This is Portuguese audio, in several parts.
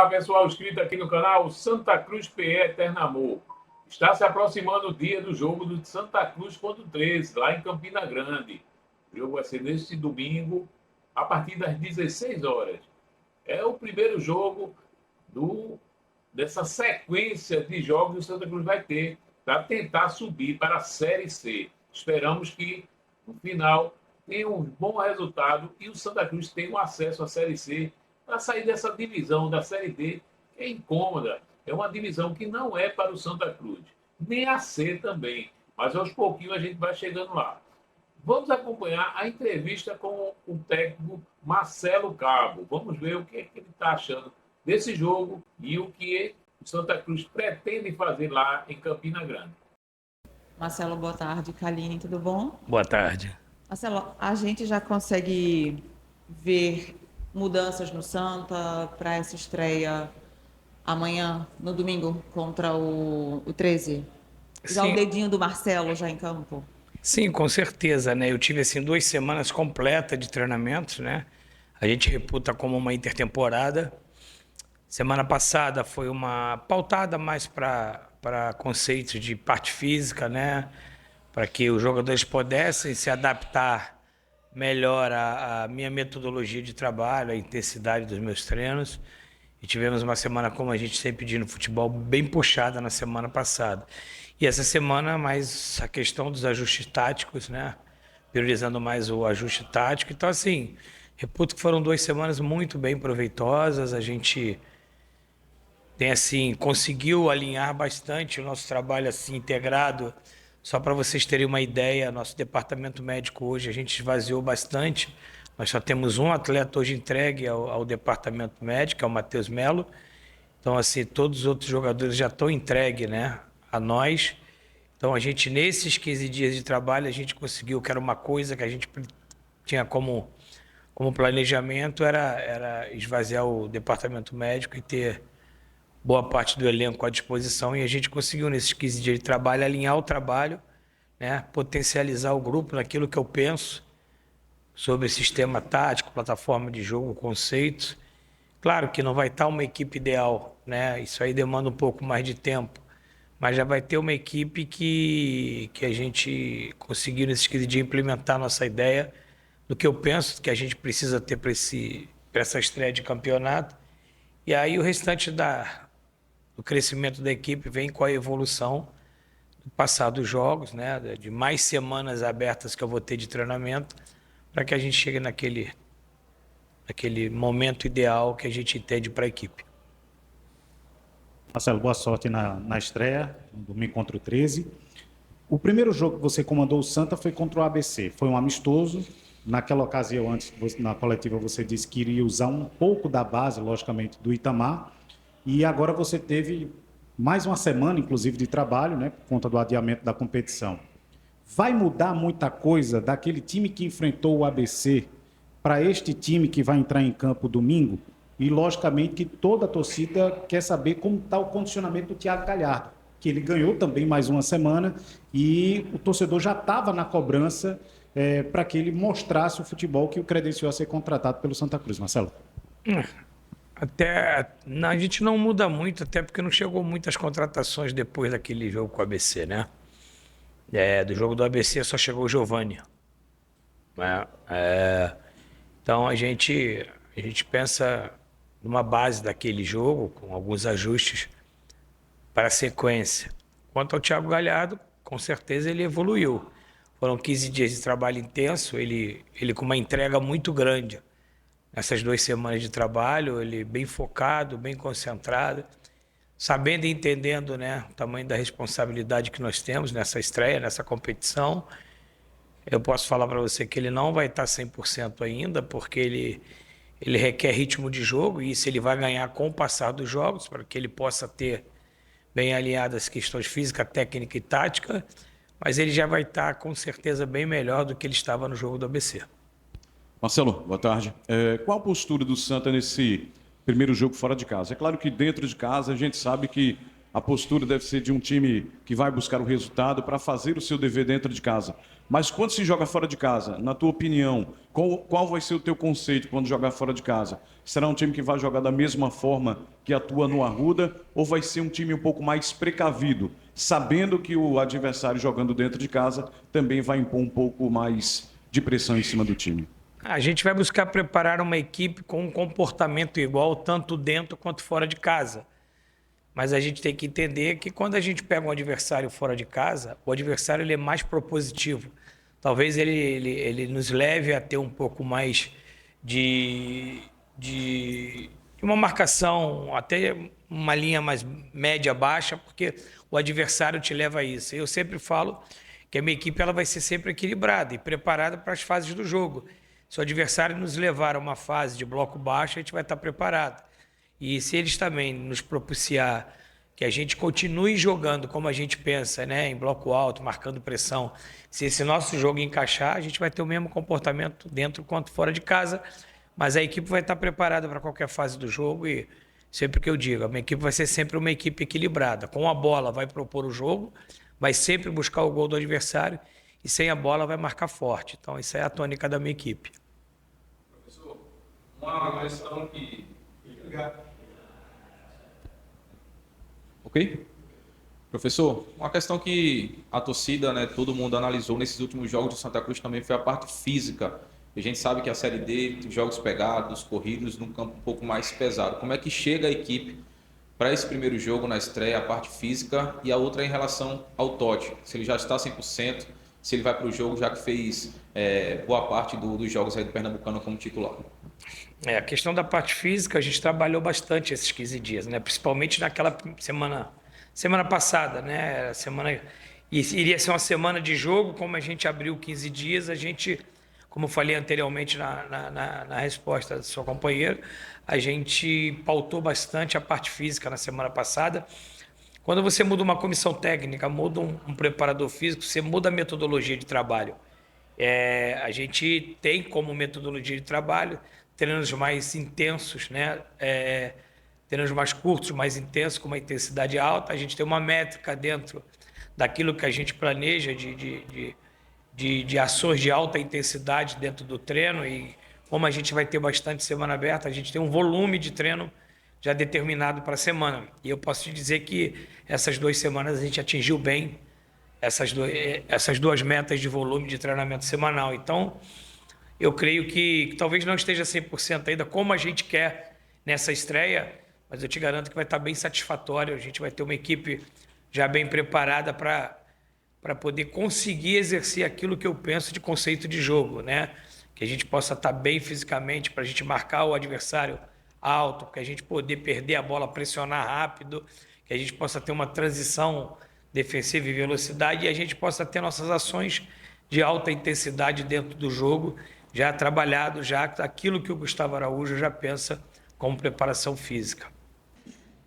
Olá, pessoal inscrito aqui no canal Santa Cruz PE Eterno Amor. Está se aproximando o dia do jogo do Santa Cruz contra o 13, lá em Campina Grande. O jogo vai ser neste domingo, a partir das 16 horas. É o primeiro jogo dessa sequência de jogos que o Santa Cruz vai ter para tentar subir para a Série C. Esperamos que, no final, tenha um bom resultado e o Santa Cruz tenha um acesso à Série C para sair dessa divisão da Série D, que é incômoda. É uma divisão que não é para o Santa Cruz, nem a C também, mas aos pouquinhos a gente vai chegando lá. Vamos acompanhar a entrevista com o técnico Marcelo Cabo. Vamos ver o que ele está achando desse jogo e o que o Santa Cruz pretende fazer lá em Campina Grande. Marcelo, boa tarde. Kaline, tudo bom? Boa tarde. Marcelo, a gente já consegue ver mudanças no Santa para essa estreia amanhã, no domingo, contra o 13? Já o dedinho do Marcelo já em campo? Sim, com certeza, né? Eu tive, assim, 2 semanas completas de treinamentos, né? A gente reputa como uma intertemporada. Semana passada foi uma pautada mais para conceitos de parte física, né? Para que os jogadores pudessem se adaptar melhor à minha metodologia de trabalho, à intensidade dos meus treinos. E tivemos uma semana, como a gente sempre diz no futebol, bem puxada na semana passada. E essa semana, mais a questão dos ajustes táticos, né? Priorizando mais o ajuste tático. Então, assim, reputo que foram 2 semanas muito bem proveitosas. A gente tem, assim, conseguiu alinhar bastante o nosso trabalho, assim, integrado. Só para vocês terem uma ideia, nosso departamento médico hoje, a gente esvaziou bastante. Nós só temos um atleta hoje entregue ao departamento médico, que é o Matheus Melo. Então, assim, todos os outros jogadores já estão entregues, né, a nós. Então, a gente, nesses 15 dias de trabalho, a gente conseguiu, que era uma coisa que a gente tinha como planejamento, era esvaziar o departamento médico e ter boa parte do elenco à disposição, e a gente conseguiu, nesses 15 dias de trabalho, alinhar o trabalho, né, potencializar o grupo naquilo que eu penso sobre sistema tático, plataforma de jogo, conceitos. Claro que não vai estar uma equipe ideal, né? Isso aí demanda um pouco mais de tempo, mas já vai ter uma equipe que a gente conseguiu nesses 15 dias implementar a nossa ideia do que eu penso que a gente precisa ter para essa estreia de campeonato. E aí o restante do crescimento da equipe vem com a evolução do passar dos jogos, né? De mais semanas abertas que eu vou ter de treinamento, para que a gente chegue naquele momento ideal que a gente entende para a equipe. Marcelo, boa sorte na estreia, no domingo contra o 13. O primeiro jogo que você comandou o Santa foi contra o ABC. Foi um amistoso. Naquela ocasião, antes, na coletiva, você disse que iria usar um pouco da base, logicamente, do Itamar. E agora você teve mais uma semana, inclusive, de trabalho, né, por conta do adiamento da competição. Vai mudar muita coisa daquele time que enfrentou o ABC para este time que vai entrar em campo domingo? E, logicamente, que toda a torcida quer saber como está o condicionamento do Thiago Galhardo, que ele ganhou também mais uma semana e o torcedor já estava na cobrança para que ele mostrasse o futebol que o credenciou a ser contratado pelo Santa Cruz. Marcelo? A gente não muda muito, até porque não chegou muitas contratações depois daquele jogo com o ABC, né? Do jogo do ABC só chegou o Giovani. Né? Então a gente pensa numa base daquele jogo, com alguns ajustes para a sequência. Quanto ao Thiago Galhardo, com certeza ele evoluiu. Foram 15 dias de trabalho intenso, ele com uma entrega muito grande. Nessas 2 semanas de trabalho, ele bem focado, bem concentrado, sabendo e entendendo, né, o tamanho da responsabilidade que nós temos nessa estreia, nessa competição. Eu posso falar para você que ele não vai estar 100% ainda, porque ele requer ritmo de jogo, e isso ele vai ganhar com o passar dos jogos, para que ele possa ter bem alinhadas as questões física, técnica e tática, mas ele já vai estar com certeza bem melhor do que ele estava no jogo do ABC. Marcelo, boa tarde. Qual a postura do Santa nesse primeiro jogo fora de casa? É claro que dentro de casa a gente sabe que a postura deve ser de um time que vai buscar o resultado para fazer o seu dever dentro de casa. Mas quando se joga fora de casa, na tua opinião, qual vai ser o teu conceito quando jogar fora de casa? Será um time que vai jogar da mesma forma que atua no Arruda ou vai ser um time um pouco mais precavido, sabendo que o adversário jogando dentro de casa também vai impor um pouco mais de pressão em cima do time? A gente vai buscar preparar uma equipe com um comportamento igual, tanto dentro quanto fora de casa. Mas a gente tem que entender que quando a gente pega um adversário fora de casa, o adversário ele é mais propositivo. Talvez ele nos leve a ter um pouco mais de uma marcação, até uma linha mais média-baixa, porque o adversário te leva a isso. Eu sempre falo que a minha equipe ela vai ser sempre equilibrada e preparada para as fases do jogo. Se o adversário nos levar a uma fase de bloco baixo, a gente vai estar preparado. E se eles também nos propiciar que a gente continue jogando como a gente pensa, né, em bloco alto, marcando pressão, se esse nosso jogo encaixar, a gente vai ter o mesmo comportamento dentro quanto fora de casa, mas a equipe vai estar preparada para qualquer fase do jogo e sempre que eu digo, a minha equipe vai ser sempre uma equipe equilibrada. Com a bola vai propor o jogo, vai sempre buscar o gol do adversário e sem a bola vai marcar forte. Então isso é a tônica da minha equipe. Professor, uma questão que... Ok? Professor, uma questão que a torcida, né, todo mundo analisou nesses últimos jogos do Santa Cruz também foi a parte física. A gente sabe que a Série D, jogos pegados, corridos, num campo um pouco mais pesado. Como é que chega a equipe para esse primeiro jogo na estreia, a parte física, e a outra em relação ao Totti? Se ele já está 100%, se ele vai para o jogo, já que fez boa parte dos jogos aí do Pernambucano como titular. A questão da parte física, a gente trabalhou bastante esses 15 dias, né? Principalmente naquela semana passada, né? Iria ser uma semana de jogo, como a gente abriu 15 dias, a gente, como eu falei anteriormente na resposta do seu companheiro, a gente pautou bastante a parte física na semana passada. Quando você muda uma comissão técnica, muda um preparador físico, você muda a metodologia de trabalho. A gente tem como metodologia de trabalho treinos mais intensos, né? Treinos mais curtos, mais intensos, com uma intensidade alta. A gente tem uma métrica dentro daquilo que a gente planeja de ações de alta intensidade dentro do treino e como a gente vai ter bastante semana aberta, a gente tem um volume de treino já determinado para a semana. E eu posso te dizer que essas 2 semanas a gente atingiu bem essas duas metas de volume de treinamento semanal. Então, eu creio que talvez não esteja 100% ainda como a gente quer nessa estreia, mas eu te garanto que vai estar bem satisfatório. A gente vai ter uma equipe já bem preparada para poder conseguir exercer aquilo que eu penso de conceito de jogo, né? Que a gente possa estar bem fisicamente para a gente marcar o adversário alto, que a gente poder perder a bola, pressionar rápido, que a gente possa ter uma transição defensiva e velocidade e a gente possa ter nossas ações de alta intensidade dentro do jogo, já trabalhado, já aquilo que o Gustavo Araújo já pensa como preparação física.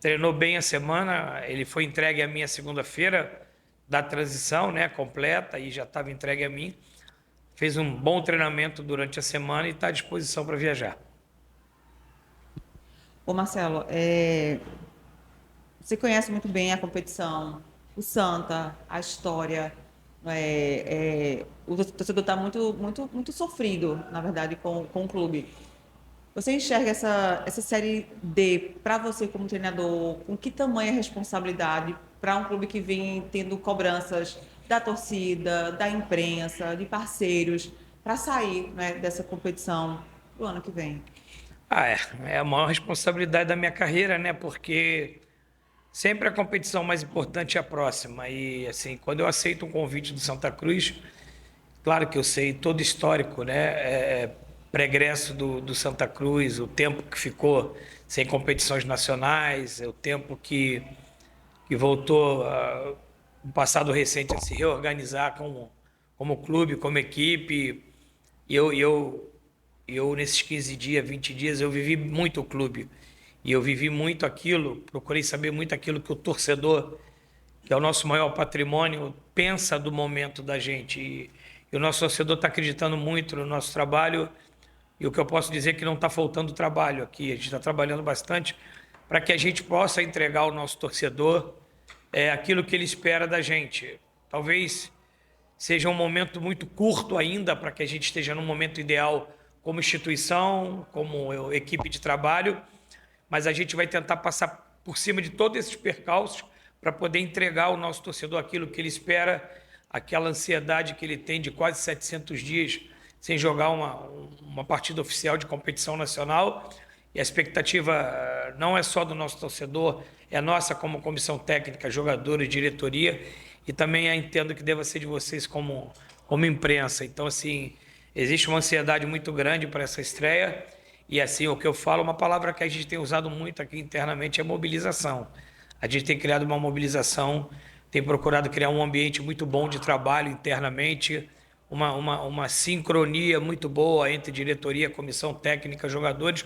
Treinou bem a semana, ele foi entregue a mim a segunda-feira da transição, né, completa, e já estava entregue a mim. Fez um bom treinamento durante a semana e está à disposição para viajar. Ô Marcelo, você conhece muito bem a competição, o Santa, a história. O torcedor está muito sofrido, na verdade, com o clube. Você enxerga essa Série D, para você como treinador, com que tamanha responsabilidade para um clube que vem tendo cobranças da torcida, da imprensa, de parceiros, para sair, né, dessa competição do ano que vem? É a maior responsabilidade da minha carreira, né? Porque sempre a competição mais importante é a próxima. E, assim, quando eu aceito um convite do Santa Cruz, claro que eu sei todo o histórico, né? Pregresso do Santa Cruz, o tempo que ficou sem competições nacionais, o tempo que voltou no passado recente a se reorganizar como clube, como equipe. E eu, nesses 15 dias, 20 dias, eu vivi muito o clube. E eu vivi muito aquilo, procurei saber muito aquilo que o torcedor, que é o nosso maior patrimônio, pensa do momento da gente. E o nosso torcedor está acreditando muito no nosso trabalho. E o que eu posso dizer é que não está faltando trabalho aqui. A gente está trabalhando bastante para que a gente possa entregar ao nosso torcedor aquilo que ele espera da gente. Talvez seja um momento muito curto ainda para que a gente esteja no momento ideal como instituição, como equipe de trabalho, mas a gente vai tentar passar por cima de todos esses percalços para poder entregar ao nosso torcedor aquilo que ele espera, aquela ansiedade que ele tem de quase 700 dias sem jogar uma partida oficial de competição nacional. E a expectativa não é só do nosso torcedor, é nossa como comissão técnica, jogadores, diretoria, e também entendo que deva ser de vocês como imprensa. Então, assim, existe uma ansiedade muito grande para essa estreia, e assim, o que eu falo, uma palavra que a gente tem usado muito aqui internamente é mobilização. A gente tem criado uma mobilização, tem procurado criar um ambiente muito bom de trabalho internamente, uma sincronia muito boa entre diretoria, comissão técnica, jogadores,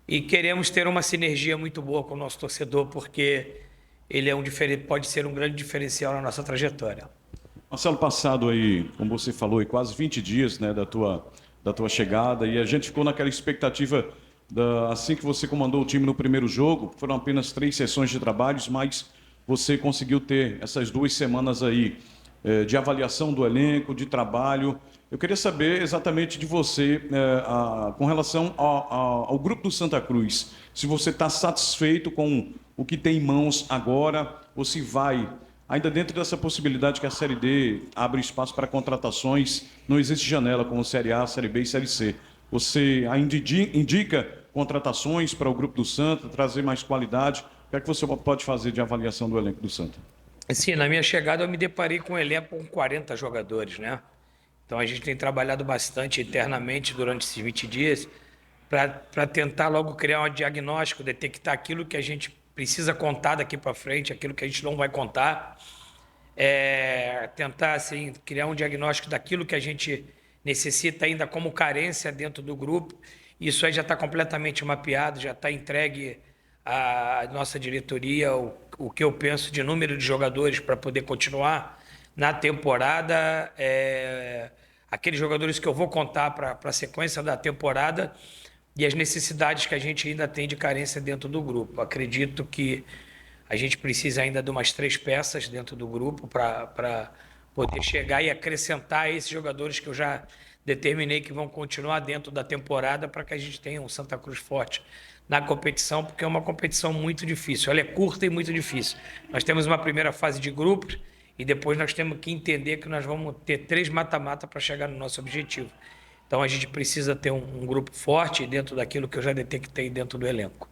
e queremos ter uma sinergia muito boa com o nosso torcedor, porque ele pode ser um grande diferencial na nossa trajetória. Marcelo, passado aí, como você falou, quase 20 dias, né, da tua chegada, e a gente ficou naquela expectativa, assim que você comandou o time no primeiro jogo, foram apenas 3 sessões de trabalhos, mas você conseguiu ter essas 2 semanas aí de avaliação do elenco, de trabalho. Eu queria saber exatamente de você, com relação ao grupo do Santa Cruz, se você está satisfeito com o que tem em mãos agora, ou se vai, ainda dentro dessa possibilidade que a Série D abre espaço para contratações, não existe janela como Série A, Série B e Série C. Você ainda indica contratações para o grupo do Santa, trazer mais qualidade? O que é que você pode fazer de avaliação do elenco do Santa? Sim, na minha chegada eu me deparei com um elenco com 40 jogadores, né? Então a gente tem trabalhado bastante internamente durante esses 20 dias para tentar logo criar um diagnóstico, detectar aquilo que a gente precisa contar daqui para frente, aquilo que a gente não vai contar, tentar assim, criar um diagnóstico daquilo que a gente necessita ainda como carência dentro do grupo. Isso aí já está completamente mapeado, já está entregue à nossa diretoria o que eu penso de número de jogadores para poder continuar na temporada, aqueles jogadores que eu vou contar para a sequência da temporada e as necessidades que a gente ainda tem de carência dentro do grupo. Acredito que a gente precisa ainda de umas 3 peças dentro do grupo para poder chegar e acrescentar esses jogadores que eu já determinei que vão continuar dentro da temporada para que a gente tenha um Santa Cruz forte na competição, porque é uma competição muito difícil. Ela é curta e muito difícil. Nós temos uma primeira fase de grupos e depois nós temos que entender que nós vamos ter 3 mata-mata para chegar no nosso objetivo. Então a gente precisa ter um grupo forte dentro daquilo que eu já detectei dentro do elenco.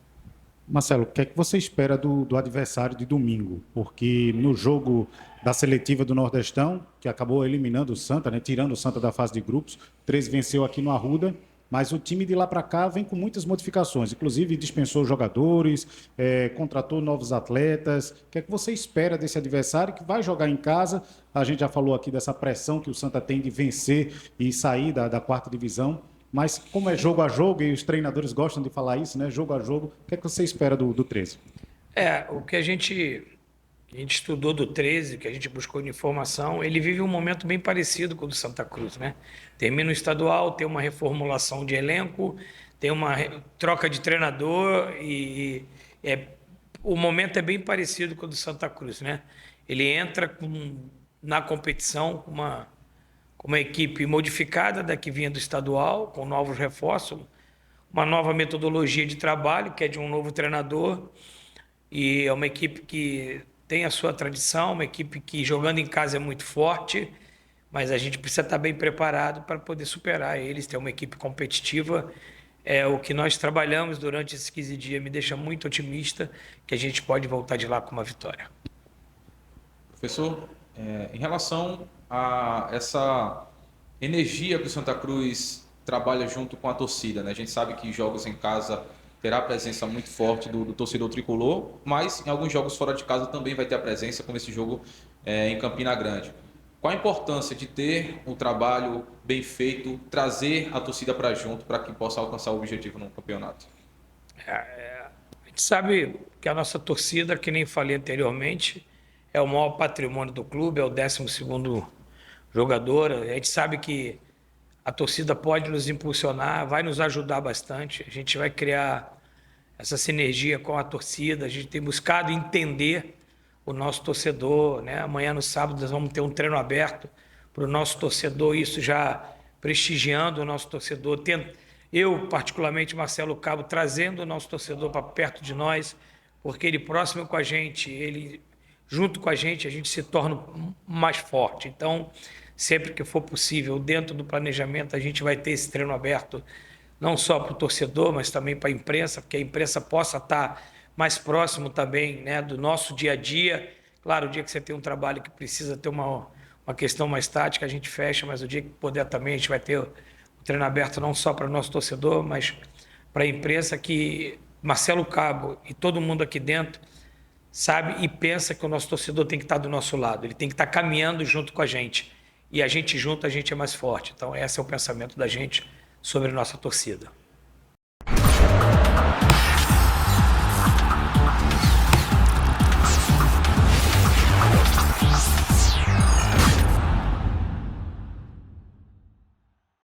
Marcelo, o que é que você espera do adversário de domingo? Porque no jogo da seletiva do Nordestão, que acabou eliminando o Santa, né, tirando o Santa da fase de grupos, 13 venceu aqui no Arruda, mas o time de lá para cá vem com muitas modificações, inclusive dispensou jogadores, contratou novos atletas. O que é que você espera desse adversário que vai jogar em casa? A gente já falou aqui dessa pressão que o Santa tem de vencer e sair da 4ª divisão, mas como é jogo a jogo, e os treinadores gostam de falar isso, né? Jogo a jogo, o que é que você espera do 13? O que a gente estudou do 13, que a gente buscou de informação, ele vive um momento bem parecido com o do Santa Cruz, né? Termina o estadual, tem uma reformulação de elenco, tem uma troca de treinador o momento é bem parecido com o do Santa Cruz, né? Ele entra na competição com uma equipe modificada da que vinha do estadual, com novos reforços, uma nova metodologia de trabalho, que é de um novo treinador, e é uma equipe que tem a sua tradição, uma equipe que jogando em casa é muito forte, mas a gente precisa estar bem preparado para poder superar eles, ter uma equipe competitiva. O que nós trabalhamos durante esses 15 dias me deixa muito otimista que a gente pode voltar de lá com uma vitória. Professor, em relação a essa energia que o Santa Cruz trabalha junto com a torcida, né? A gente sabe que jogos em casa terá a presença muito forte do torcedor tricolor, mas em alguns jogos fora de casa também vai ter a presença, como esse jogo em Campina Grande. Qual a importância de ter um trabalho bem feito, trazer a torcida para junto, para que possa alcançar o objetivo no campeonato? A gente sabe que a nossa torcida, que nem falei anteriormente, é o maior patrimônio do clube, é o 12º jogador. A gente sabe que a torcida pode nos impulsionar, vai nos ajudar bastante. A gente vai criar essa sinergia com a torcida. A gente tem buscado entender o nosso torcedor, né? Amanhã, no sábado, nós vamos ter um treino aberto para o nosso torcedor, isso já prestigiando o nosso torcedor. Eu, particularmente, Marcelo Cabo, trazendo o nosso torcedor para perto de nós, porque ele próximo com a gente, ele junto com a gente se torna mais forte. Então, sempre que for possível, dentro do planejamento, a gente vai ter esse treino aberto, não só para o torcedor, mas também para a imprensa, porque a imprensa possa estar mais próximo também, né, do nosso dia a dia. Claro, o dia que você tem um trabalho que precisa ter uma questão mais tática, a gente fecha, mas o dia que puder também, a gente vai ter o treino aberto não só para o nosso torcedor, mas para a imprensa, que Marcelo Cabo e todo mundo aqui dentro sabe e pensa que o nosso torcedor tem que estar do nosso lado, ele tem que estar caminhando junto com a gente. E a gente junto, a gente é mais forte. Então, esse é o pensamento da gente sobre a nossa torcida.